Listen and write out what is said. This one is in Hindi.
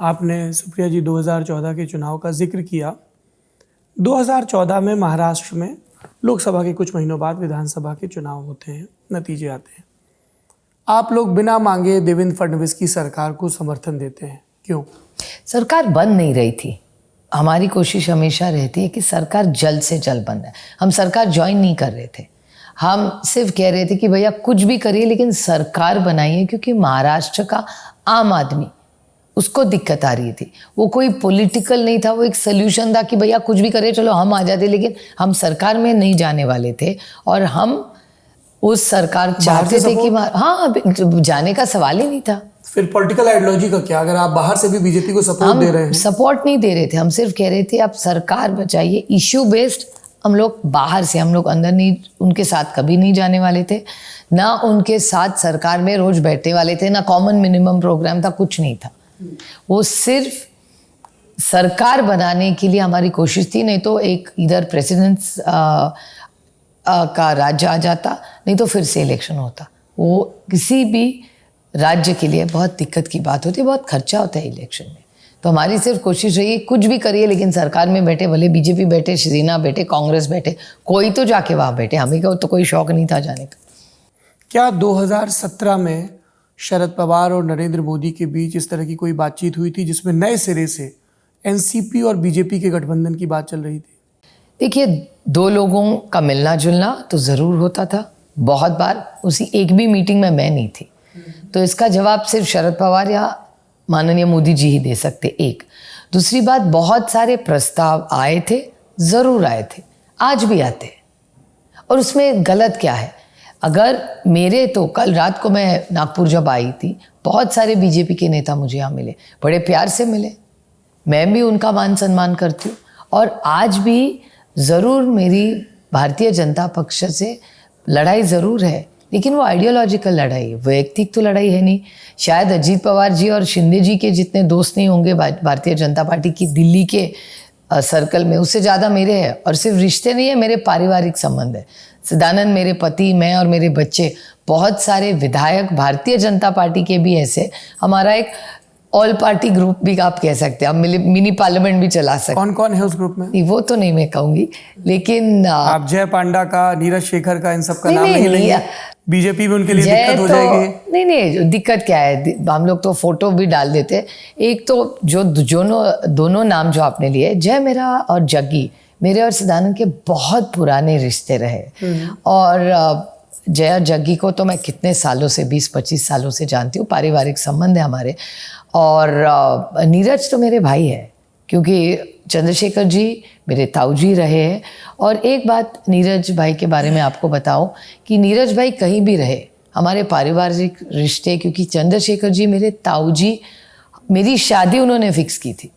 आपने सुप्रिया जी 2014 के चुनाव का जिक्र किया। 2014 में महाराष्ट्र में लोकसभा के कुछ महीनों बाद विधानसभा के चुनाव होते हैं, नतीजे आते हैं। आप लोग बिना मांगे देवेंद्र फडणवीस की सरकार को समर्थन देते हैं, क्यों? सरकार बन नहीं रही थी। हमारी कोशिश हमेशा रहती है कि सरकार जल्द से जल्द बन जाए। हम सरकार ज्वाइन नहीं कर रहे थे, हम सिर्फ कह रहे थे कि भैया कुछ भी करिए लेकिन सरकार बनाइए, क्योंकि महाराष्ट्र का आम आदमी उसको दिक्कत आ रही थी। वो कोई पॉलिटिकल नहीं था, वो एक सोल्यूशन था कि भैया कुछ भी करिए, चलो हम आ जाते, लेकिन हम सरकार में नहीं जाने वाले थे। और हम उस सरकार चाहते थे कि हाँ, जाने का सवाल ही नहीं था। फिर पॉलिटिकल आइडियोलॉजी का क्या? अगर आप बाहर से भी बीजेपी को सपोर्ट दे रहे हैं? सपोर्ट नहीं दे रहे थे, हम सिर्फ कह रहे थे आप सरकार बचाइए। इश्यू बेस्ड हम लोग बाहर से, हम लोग अंदर नहीं, उनके साथ कभी नहीं जाने वाले थे, ना उनके साथ सरकार में रोज बैठने वाले थे, ना कॉमन मिनिमम प्रोग्राम था, कुछ नहीं था। वो सिर्फ सरकार बनाने के लिए हमारी कोशिश थी। नहीं तो एक इधर प्रेसिडेंट्स का राज्य आ जाता, नहीं तो फिर से इलेक्शन होता। वो किसी भी राज्य के लिए बहुत दिक्कत की बात होती है, बहुत खर्चा होता है इलेक्शन में। तो हमारी सिर्फ कोशिश रही कुछ भी करिए लेकिन सरकार में बैठे, भले बीजेपी बैठे, शिवसेना बैठे, कांग्रेस बैठे, कोई तो जाके वहाँ बैठे। हमें को तो कोई शौक नहीं था जाने का। क्या 2017 में शरद पवार और नरेंद्र मोदी के बीच इस तरह की कोई बातचीत हुई थी जिसमें नए सिरे से एनसीपी और बीजेपी के गठबंधन की बात चल रही थी? देखिए, दो लोगों का मिलना जुलना तो ज़रूर होता था, बहुत बार। उसी एक भी मीटिंग में मैं नहीं थी, तो इसका जवाब सिर्फ शरद पवार या माननीय मोदी जी ही दे सकते। एक दूसरी बात, बहुत सारे प्रस्ताव आए थे, ज़रूर आए थे, आज भी आते हैं। और उसमें गलत क्या है? अगर मेरे तो कल रात को मैं नागपुर जब आई थी, बहुत सारे बीजेपी के नेता मुझे यहाँ मिले, बड़े प्यार से मिले, मैं भी उनका मान सम्मान करती हूँ। और आज भी ज़रूर मेरी भारतीय जनता पक्ष से लड़ाई ज़रूर है, लेकिन वो आइडियोलॉजिकल लड़ाई है, वैयक्तिक तो लड़ाई है नहीं। शायद अजीत पवार जी और शिंदे जी के जितने दोस्त नहीं होंगे भारतीय जनता पार्टी की दिल्ली के सर्कल में, उससे ज़्यादा मेरे हैं। और सिर्फ रिश्ते नहीं है, मेरे पारिवारिक संबंध है। सदानंद मेरे पति, मैं और मेरे बच्चे, बहुत सारे विधायक भारतीय जनता पार्टी के भी ऐसे, हमारा एक ऑल पार्टी ग्रुप भी आप कह सकते हैं, आप मिनी पार्लियामेंट भी चला सकते हैं। कौन कौन है उस ग्रुप में? नहीं, वो तो नहीं मैं कहूँगी, लेकिन आप जय पांडा का, नीरज शेखर का, इन सब का नाम नहीं लेंगे? बीजेपी में उनके लिए दिक्कत हो जाएगी? नहीं, दिक्कत क्या है, हम लोग तो फोटो भी डाल देते। एक तो जो दोनों नाम जो आपने लिए, जय मेरा और जग्गी, मेरे और सदानंद के बहुत पुराने रिश्ते रहे। और जय और जग्गी को तो मैं कितने सालों से, 20-25 सालों से जानती हूँ, पारिवारिक संबंध है हमारे। और नीरज तो मेरे भाई है, क्योंकि चंद्रशेखर जी मेरे ताऊ जी रहे हैं। और एक बात नीरज भाई के बारे में आपको बताऊं कि नीरज भाई कहीं भी रहे, हमारे पारिवारिक रिश्ते, क्योंकि चंद्रशेखर जी मेरे ताऊ जी, मेरी शादी उन्होंने फिक्स की थी।